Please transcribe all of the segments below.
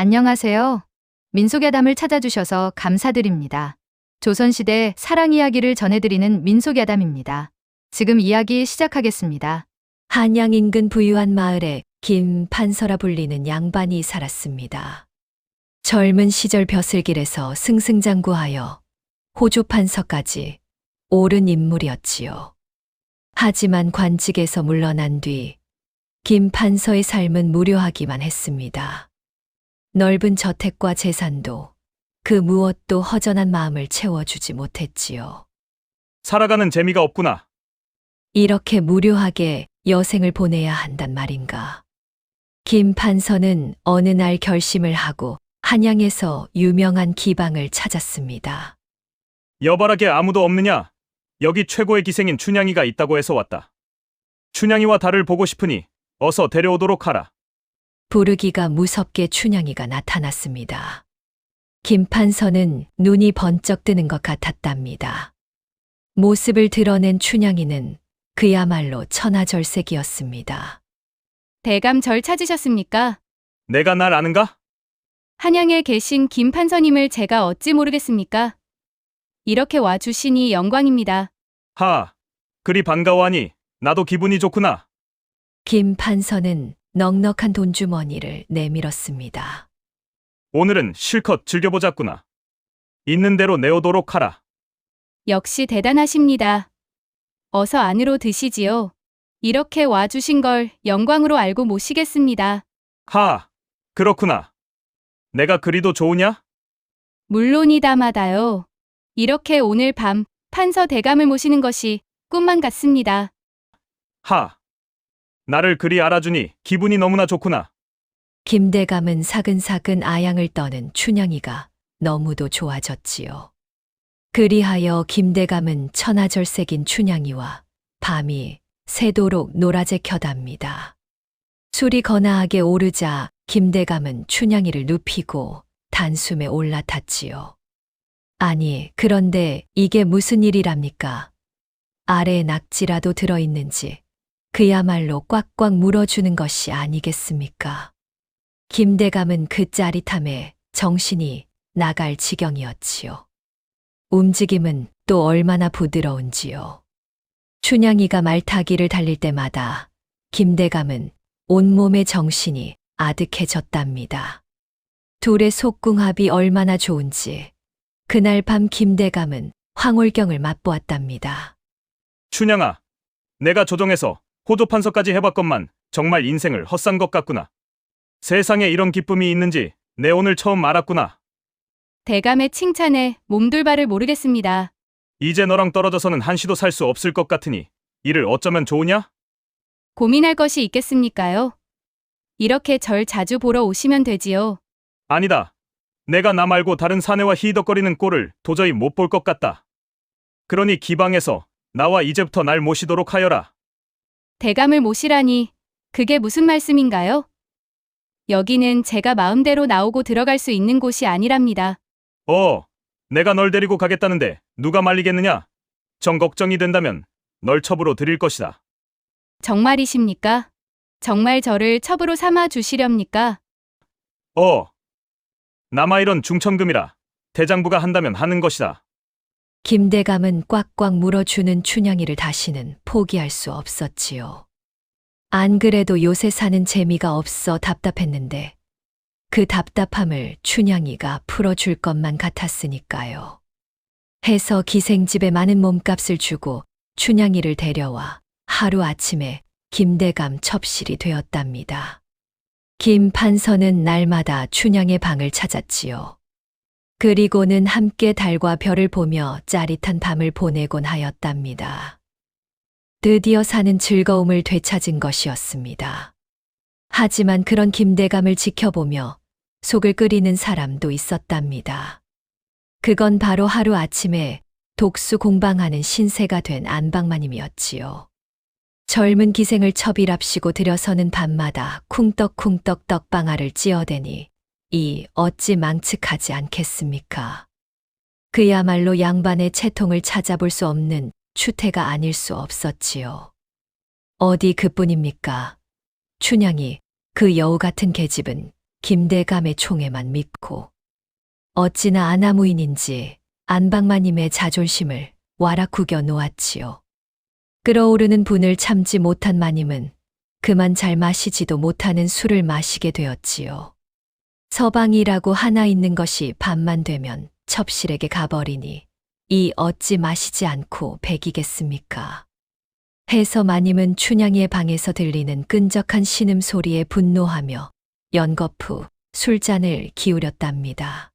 안녕하세요. 민속야담을 찾아주셔서 감사드립니다. 조선시대 사랑 이야기를 전해드리는 민속야담입니다. 지금 이야기 시작하겠습니다. 한양 인근 부유한 마을에 김판서라 불리는 양반이 살았습니다. 젊은 시절 벼슬길에서 승승장구하여 호조판서까지 오른 인물이었지요. 하지만 관직에서 물러난 뒤 김판서의 삶은 무료하기만 했습니다. 넓은 저택과 재산도 그 무엇도 허전한 마음을 채워주지 못했지요. 살아가는 재미가 없구나. 이렇게 무료하게 여생을 보내야 한단 말인가. 김판서는 어느 날 결심을 하고 한양에서 유명한 기방을 찾았습니다. 여발하게 아무도 없느냐? 여기 최고의 기생인 춘향이가 있다고 해서 왔다. 춘향이와 달을 보고 싶으니 어서 데려오도록 하라. 부르기가 무섭게 춘향이가 나타났습니다. 김판서는 눈이 번쩍 뜨는 것 같았답니다. 모습을 드러낸 춘향이는 그야말로 천하절색이었습니다. 대감 절 찾으셨습니까? 내가 날 아는가? 한양에 계신 김판서님을 제가 어찌 모르겠습니까? 이렇게 와주시니 영광입니다. 하, 그리 반가워하니 나도 기분이 좋구나. 김판서는 넉넉한 돈주머니를 내밀었습니다. 오늘은 실컷 즐겨보자꾸나. 있는 대로 내오도록 하라. 역시 대단하십니다. 어서 안으로 드시지요. 이렇게 와주신 걸 영광으로 알고 모시겠습니다. 하, 그렇구나. 내가 그리도 좋으냐? 물론이다마다요. 이렇게 오늘 밤 판서 대감을 모시는 것이 꿈만 같습니다. 하, 나를 그리 알아주니 기분이 너무나 좋구나. 김대감은 사근사근 아양을 떠는 춘향이가 너무도 좋아졌지요. 그리하여 김대감은 천하절색인 춘향이와 밤이 새도록 놀아제켜답니다. 술이 거나하게 오르자 김대감은 춘향이를 눕히고 단숨에 올라탔지요. 아니, 그런데 이게 무슨 일이랍니까? 아래에 낙지라도 들어있는지 그야말로 꽉꽉 물어주는 것이 아니겠습니까? 김대감은 그 짜릿함에 정신이 나갈 지경이었지요. 움직임은 또 얼마나 부드러운지요. 춘향이가 말타기를 달릴 때마다 김대감은 온몸의 정신이 아득해졌답니다. 둘의 속궁합이 얼마나 좋은지 그날 밤 김대감은 황홀경을 맛보았답니다. 춘향아, 내가 조정해서 호조판서까지 해봤건만 정말 인생을 헛산 것 같구나. 세상에 이런 기쁨이 있는지 내 오늘 처음 알았구나. 대감의 칭찬에 몸둘 바를 모르겠습니다. 이제 너랑 떨어져서는 한시도 살 수 없을 것 같으니 이를 어쩌면 좋으냐? 고민할 것이 있겠습니까요? 이렇게 절 자주 보러 오시면 되지요. 아니다. 내가 나 말고 다른 사내와 히덕거리는 꼴을 도저히 못 볼 것 같다. 그러니 기방에서 나와 이제부터 날 모시도록 하여라. 대감을 모시라니 그게 무슨 말씀인가요? 여기는 제가 마음대로 나오고 들어갈 수 있는 곳이 아니랍니다. 내가 널 데리고 가겠다는데 누가 말리겠느냐? 정 걱정이 된다면 널 첩으로 드릴 것이다. 정말이십니까? 정말 저를 첩으로 삼아 주시렵니까? 남아 이런 중천금이라 대장부가 한다면 하는 것이다. 김대감은 꽉꽉 물어주는 춘향이를 다시는 포기할 수 없었지요. 안 그래도 요새 사는 재미가 없어 답답했는데 그 답답함을 춘향이가 풀어줄 것만 같았으니까요. 해서 기생집에 많은 몸값을 주고 춘향이를 데려와 하루아침에 김대감 첩실이 되었답니다. 김판서는 날마다 춘향의 방을 찾았지요. 그리고는 함께 달과 별을 보며 짜릿한 밤을 보내곤 하였답니다. 드디어 사는 즐거움을 되찾은 것이었습니다. 하지만 그런 김대감을 지켜보며 속을 끓이는 사람도 있었답니다. 그건 바로 하루아침에 독수 공방하는 신세가 된 안방마님이었지요. 젊은 기생을 첩이랍시고 들여서는 밤마다 쿵떡쿵떡 떡방아를 찧어대니 이 어찌 망측하지 않겠습니까? 그야말로 양반의 채통을 찾아볼 수 없는 추태가 아닐 수 없었지요. 어디 그뿐입니까? 춘향이 그 여우 같은 계집은 김대감의 총애만 믿고 어찌나 아나무인인지 안방마님의 자존심을 와락 구겨 놓았지요. 끓어오르는 분을 참지 못한 마님은 그만 잘 마시지도 못하는 술을 마시게 되었지요. 서방이라고 하나 있는 것이 밤만 되면 첩실에게 가버리니 이 어찌 마시지 않고 배기겠습니까? 해서 마님은 춘향이의 방에서 들리는 끈적한 신음소리에 분노하며 연거푸 술잔을 기울였답니다.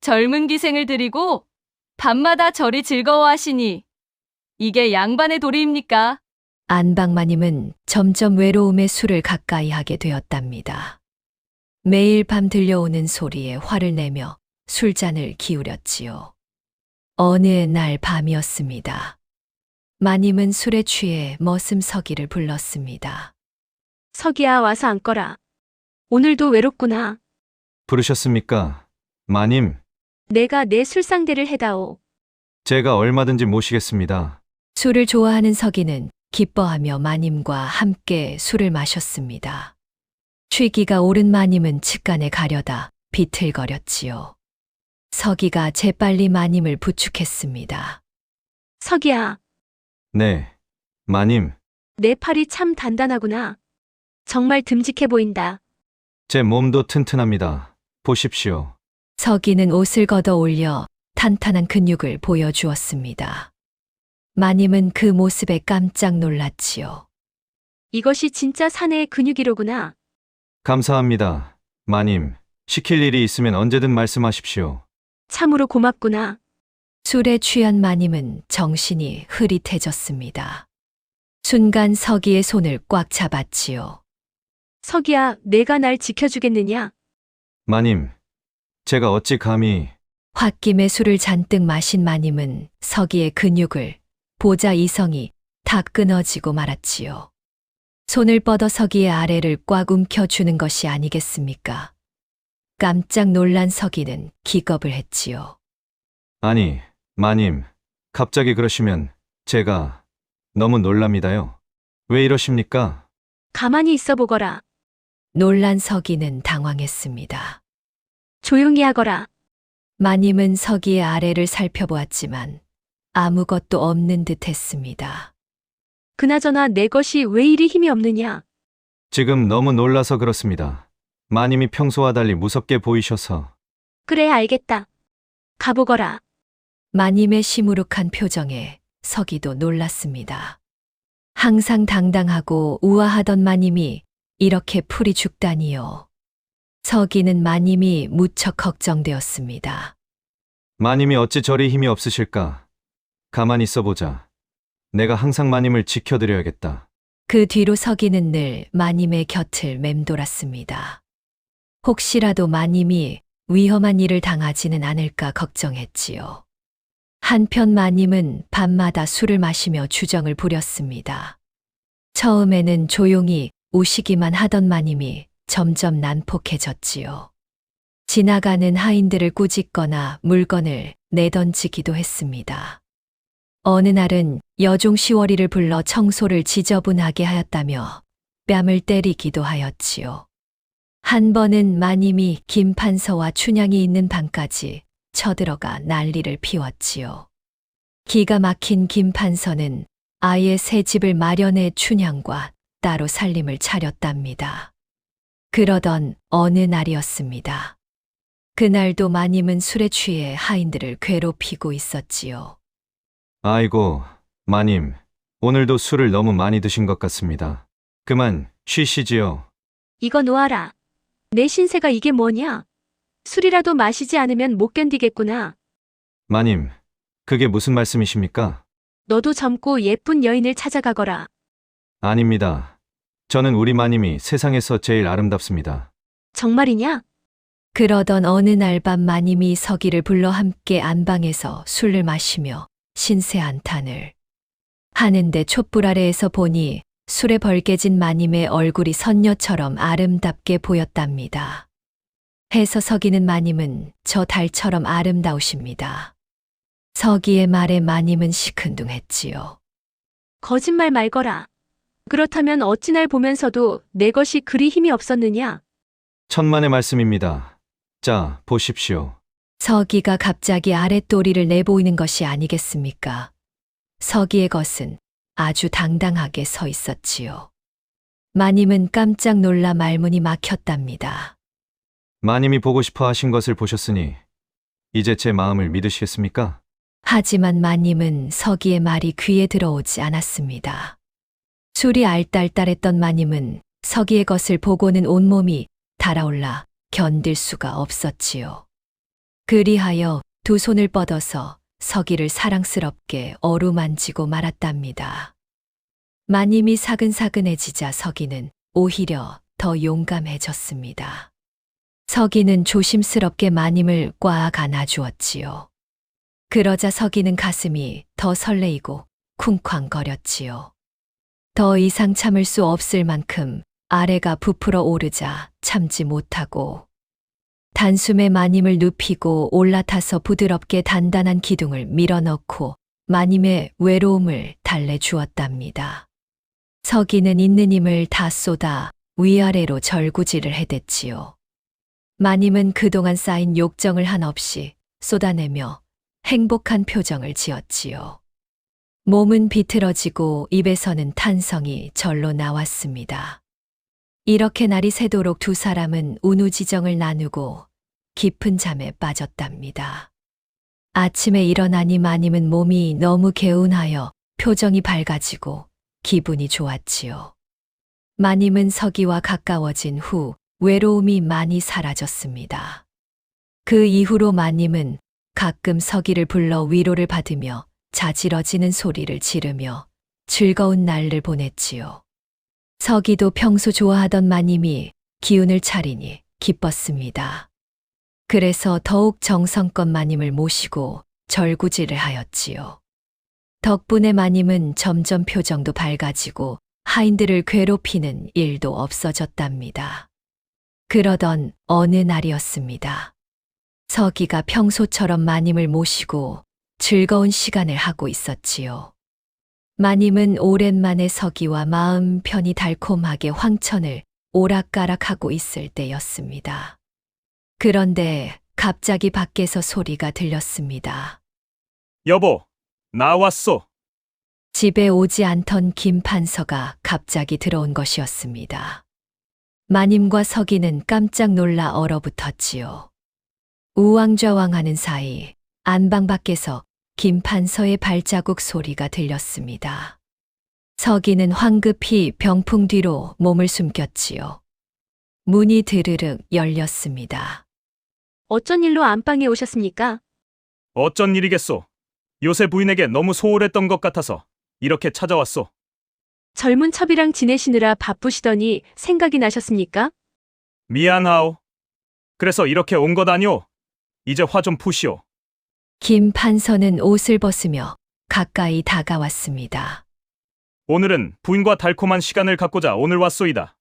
젊은 기생을 들이고 밤마다 저리 즐거워하시니 이게 양반의 도리입니까? 안방마님은 점점 외로움의 술을 가까이 하게 되었답니다. 매일 밤 들려오는 소리에 화를 내며 술잔을 기울였지요. 어느 날 밤이었습니다. 마님은 술에 취해 머슴서기를 불렀습니다. 서기야, 와서 앉거라. 오늘도 외롭구나. 부르셨습니까? 마님, 내가 내 술상대를 해다오. 제가 얼마든지 모시겠습니다. 술을 좋아하는 서기는 기뻐하며 마님과 함께 술을 마셨습니다. 취기가 오른 마님은 측간에 가려다 비틀거렸지요. 서기가 재빨리 마님을 부축했습니다. 서기야, 네, 마님, 내 팔이 참 단단하구나. 정말 듬직해 보인다. 제 몸도 튼튼합니다. 보십시오. 서기는 옷을 걷어 올려 탄탄한 근육을 보여주었습니다. 마님은 그 모습에 깜짝 놀랐지요. 이것이 진짜 사내의 근육이로구나. 감사합니다. 마님, 시킬 일이 있으면 언제든 말씀하십시오. 참으로 고맙구나. 술에 취한 마님은 정신이 흐릿해졌습니다. 순간 서기의 손을 꽉 잡았지요. 서기야, 내가 날 지켜주겠느냐? 마님, 제가 어찌 감히 홧김에 술을 잔뜩 마신 마님은 서기의 근육을 보자 이성이 다 끊어지고 말았지요. 손을 뻗어 서기의 아래를 꽉 움켜주는 것이 아니겠습니까? 깜짝 놀란 서기는 기겁을 했지요. 아니, 마님, 갑자기 그러시면 제가 너무 놀랍니다요. 왜 이러십니까? 가만히 있어 보거라. 놀란 서기는 당황했습니다. 조용히 하거라. 마님은 서기의 아래를 살펴보았지만 아무것도 없는 듯 했습니다. 그나저나 내 것이 왜 이리 힘이 없느냐? 지금 너무 놀라서 그렇습니다. 마님이 평소와 달리 무섭게 보이셔서. 그래, 알겠다. 가보거라. 마님의 시무룩한 표정에 서기도 놀랐습니다. 항상 당당하고 우아하던 마님이 이렇게 풀이 죽다니요. 서기는 마님이 무척 걱정되었습니다. 마님이 어찌 저리 힘이 없으실까? 가만히 있어보자. 내가 항상 마님을 지켜드려야겠다. 그 뒤로 서기는 늘 마님의 곁을 맴돌았습니다. 혹시라도 마님이 위험한 일을 당하지는 않을까 걱정했지요. 한편 마님은 밤마다 술을 마시며 주정을 부렸습니다. 처음에는 조용히 우시기만 하던 마님이 점점 난폭해졌지요. 지나가는 하인들을 꾸짖거나 물건을 내던지기도 했습니다. 어느 날은 여종 시월이를 불러 청소를 지저분하게 하였다며 뺨을 때리기도 하였지요. 한 번은 마님이 김판서와 춘향이 있는 방까지 쳐들어가 난리를 피웠지요. 기가 막힌 김판서는 아예 새 집을 마련해 춘향과 따로 살림을 차렸답니다. 그러던 어느 날이었습니다. 그날도 마님은 술에 취해 하인들을 괴롭히고 있었지요. 아이고, 마님, 오늘도 술을 너무 많이 드신 것 같습니다. 그만 쉬시지요. 이거 놓아라. 내 신세가 이게 뭐냐? 술이라도 마시지 않으면 못 견디겠구나. 마님, 그게 무슨 말씀이십니까? 너도 젊고 예쁜 여인을 찾아가거라. 아닙니다. 저는 우리 마님이 세상에서 제일 아름답습니다. 정말이냐? 그러던 어느 날 밤 마님이 서기를 불러 함께 안방에서 술을 마시며 신세 한탄을 하는데 촛불 아래에서 보니 술에 벌개진 마님의 얼굴이 선녀처럼 아름답게 보였답니다. 해서 서기는 마님은 저 달처럼 아름다우십니다. 서기의 말에 마님은 시큰둥했지요. 거짓말 말거라. 그렇다면 어찌 날 보면서도 내 것이 그리 힘이 없었느냐? 천만의 말씀입니다. 자, 보십시오. 서기가 갑자기 아랫도리를 내보이는 것이 아니겠습니까? 서기의 것은 아주 당당하게 서 있었지요. 마님은 깜짝 놀라 말문이 막혔답니다. 마님이 보고 싶어 하신 것을 보셨으니 이제 제 마음을 믿으시겠습니까? 하지만 마님은 서기의 말이 귀에 들어오지 않았습니다. 술이 알딸딸했던 마님은 서기의 것을 보고는 온몸이 달아올라 견딜 수가 없었지요. 그리하여 두 손을 뻗어서 서기를 사랑스럽게 어루만지고 말았답니다. 마님이 사근사근해지자 서기는 오히려 더 용감해졌습니다. 서기는 조심스럽게 마님을 꽉 안아주었지요. 그러자 서기는 가슴이 더 설레이고 쿵쾅거렸지요. 더 이상 참을 수 없을 만큼 아래가 부풀어 오르자 참지 못하고 단숨에 마님을 눕히고 올라타서 부드럽게 단단한 기둥을 밀어넣고 마님의 외로움을 달래주었답니다. 서기는 있는 힘을 다 쏟아 위아래로 절구질을 해댔지요. 마님은 그동안 쌓인 욕정을 한없이 쏟아내며 행복한 표정을 지었지요. 몸은 비틀어지고 입에서는 탄성이 절로 나왔습니다. 이렇게 날이 새도록 두 사람은 운우지정을 나누고 깊은 잠에 빠졌답니다. 아침에 일어나니 마님은 몸이 너무 개운하여 표정이 밝아지고 기분이 좋았지요. 마님은 서기와 가까워진 후 외로움이 많이 사라졌습니다. 그 이후로 마님은 가끔 서기를 불러 위로를 받으며 자지러지는 소리를 지르며 즐거운 날을 보냈지요. 서기도 평소 좋아하던 마님이 기운을 차리니 기뻤습니다. 그래서 더욱 정성껏 마님을 모시고 절구질을 하였지요. 덕분에 마님은 점점 표정도 밝아지고 하인들을 괴롭히는 일도 없어졌답니다. 그러던 어느 날이었습니다. 서기가 평소처럼 마님을 모시고 즐거운 시간을 하고 있었지요. 마님은 오랜만에 서기와 마음 편히 달콤하게 황천을 오락가락하고 있을 때였습니다. 그런데 갑자기 밖에서 소리가 들렸습니다. 여보, 나 왔소. 집에 오지 않던 김 판서가 갑자기 들어온 것이었습니다. 마님과 서기는 깜짝 놀라 얼어붙었지요. 우왕좌왕하는 사이 안방 밖에서 김 판서의 발자국 소리가 들렸습니다. 서기는 황급히 병풍 뒤로 몸을 숨겼지요. 문이 드르륵 열렸습니다. 어쩐 일로 안방에 오셨습니까? 어쩐 일이겠소. 요새 부인에게 너무 소홀했던 것 같아서 이렇게 찾아왔소. 젊은 첩이랑 지내시느라 바쁘시더니 생각이 나셨습니까? 미안하오. 그래서 이렇게 온 것 아니오. 이제 화 좀 푸시오. 김 판서는 옷을 벗으며 가까이 다가왔습니다. 오늘은 부인과 달콤한 시간을 갖고자 오늘 왔소이다.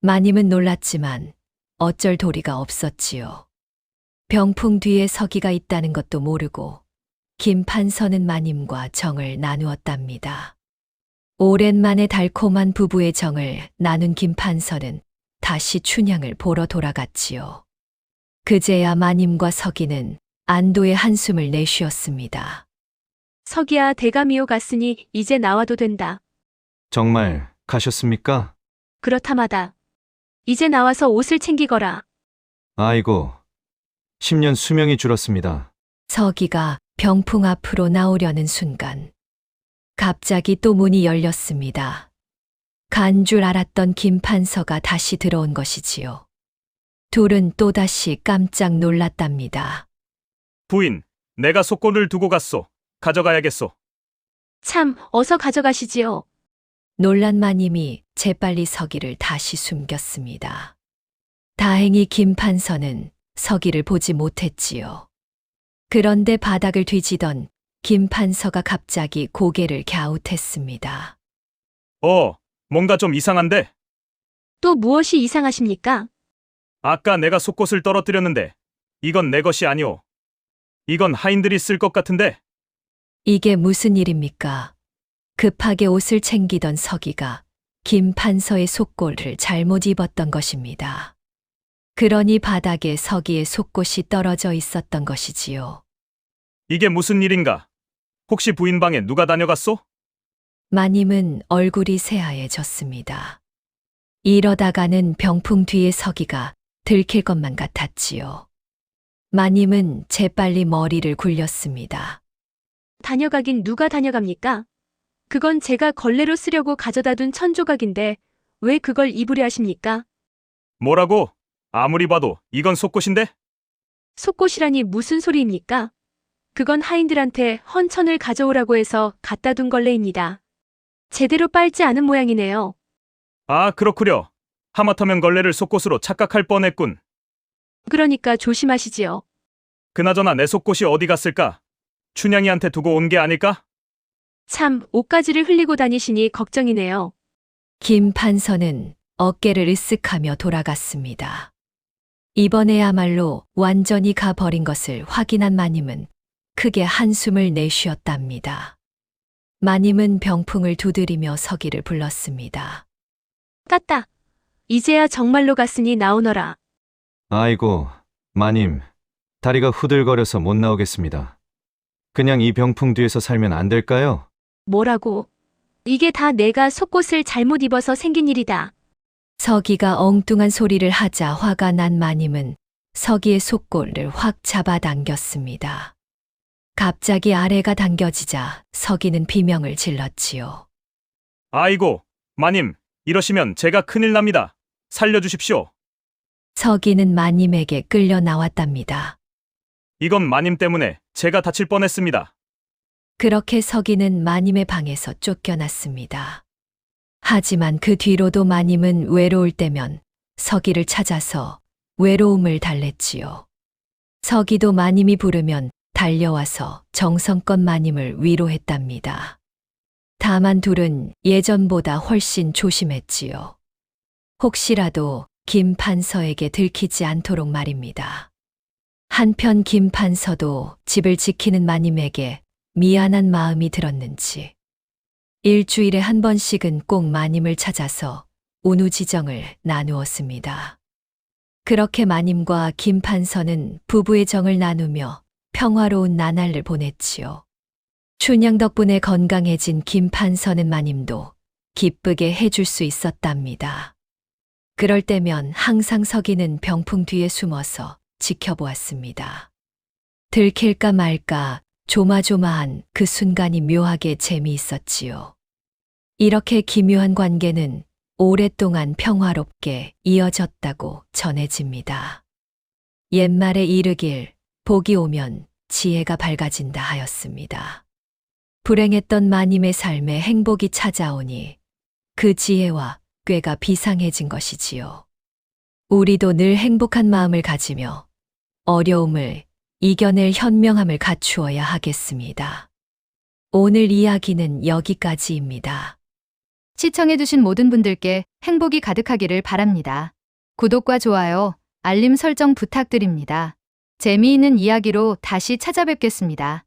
마님은 놀랐지만 어쩔 도리가 없었지요. 병풍 뒤에 서기가 있다는 것도 모르고 김 판서는 마님과 정을 나누었답니다. 오랜만에 달콤한 부부의 정을 나눈 김 판서는 다시 춘향을 보러 돌아갔지요. 그제야 마님과 서기는 안도의 한숨을 내쉬었습니다. 서기야, 대감이요 갔으니 이제 나와도 된다. 정말 가셨습니까? 그렇다마다. 이제 나와서 옷을 챙기거라. 아이고, 10년 수명이 줄었습니다. 서기가 병풍 앞으로 나오려는 순간 갑자기 또 문이 열렸습니다. 간 줄 알았던 김 판서가 다시 들어온 것이지요. 둘은 또다시 깜짝 놀랐답니다. 부인, 내가 속고를 두고 갔소. 가져가야겠소. 참, 어서 가져가시지요. 놀란 마님이 재빨리 서기를 다시 숨겼습니다. 다행히 김 판서는 서기를 보지 못했지요. 그런데 바닥을 뒤지던 김 판서가 갑자기 고개를 갸웃했습니다. 뭔가 좀 이상한데? 또 무엇이 이상하십니까? 아까 내가 속옷을 떨어뜨렸는데 이건 내 것이 아니오. 이건 하인들이 쓸 것 같은데? 이게 무슨 일입니까? 급하게 옷을 챙기던 서기가 김 판서의 속골을 잘못 입었던 것입니다. 그러니 바닥에 서기의 속옷이 떨어져 있었던 것이지요. 이게 무슨 일인가? 혹시 부인 방에 누가 다녀갔소? 마님은 얼굴이 새하얘졌습니다. 이러다가는 병풍 뒤에 서기가 들킬 것만 같았지요. 마님은 재빨리 머리를 굴렸습니다. 다녀가긴 누가 다녀갑니까? 그건 제가 걸레로 쓰려고 가져다 둔 천조각인데 왜 그걸 입으려 하십니까? 뭐라고? 아무리 봐도 이건 속옷인데? 속옷이라니 무슨 소리입니까? 그건 하인들한테 헌천을 가져오라고 해서 갖다 둔 걸레입니다. 제대로 빨지 않은 모양이네요. 아, 그렇구려. 하마터면 걸레를 속옷으로 착각할 뻔했군. 그러니까 조심하시지요. 그나저나 내 속옷이 어디 갔을까? 춘향이한테 두고 온 게 아닐까? 참, 옷가지를 흘리고 다니시니 걱정이네요. 김 판서는 어깨를 으쓱하며 돌아갔습니다. 이번에야말로 완전히 가버린 것을 확인한 마님은 크게 한숨을 내쉬었답니다. 마님은 병풍을 두드리며 서기를 불렀습니다. 따따. 이제야 정말로 갔으니 나오너라. 아이고, 마님. 다리가 후들거려서 못 나오겠습니다. 그냥 이 병풍 뒤에서 살면 안 될까요? 뭐라고? 이게 다 내가 속옷을 잘못 입어서 생긴 일이다. 서기가 엉뚱한 소리를 하자 화가 난 마님은 서기의 속골을 확 잡아당겼습니다. 갑자기 아래가 당겨지자 서기는 비명을 질렀지요. 아이고, 마님, 이러시면 제가 큰일 납니다. 살려주십시오. 서기는 마님에게 끌려 나왔답니다. 이건 마님 때문에 제가 다칠 뻔했습니다. 그렇게 서기는 마님의 방에서 쫓겨났습니다. 하지만 그 뒤로도 마님은 외로울 때면 서기를 찾아서 외로움을 달랬지요. 서기도 마님이 부르면 달려와서 정성껏 마님을 위로했답니다. 다만 둘은 예전보다 훨씬 조심했지요. 혹시라도 김 판서에게 들키지 않도록 말입니다. 한편 김 판서도 집을 지키는 마님에게 미안한 마음이 들었는지 일주일에 한 번씩은 꼭 마님을 찾아서 운우지정을 나누었습니다. 그렇게 마님과 김 판서는 부부의 정을 나누며 평화로운 나날을 보냈지요. 춘향 덕분에 건강해진 김 판서는 마님도 기쁘게 해줄 수 있었답니다. 그럴 때면 항상 서기는 병풍 뒤에 숨어서 지켜보았습니다. 들킬까 말까 조마조마한 그 순간이 묘하게 재미있었지요. 이렇게 기묘한 관계는 오랫동안 평화롭게 이어졌다고 전해집니다. 옛말에 이르길 복이 오면 지혜가 밝아진다 하였습니다. 불행했던 마님의 삶에 행복이 찾아오니 그 지혜와 꾀가 비상해진 것이지요. 우리도 늘 행복한 마음을 가지며 어려움을 이겨낼 현명함을 갖추어야 하겠습니다. 오늘 이야기는 여기까지입니다. 시청해주신 모든 분들께 행복이 가득하기를 바랍니다. 구독과 좋아요, 알림 설정 부탁드립니다. 재미있는 이야기로 다시 찾아뵙겠습니다.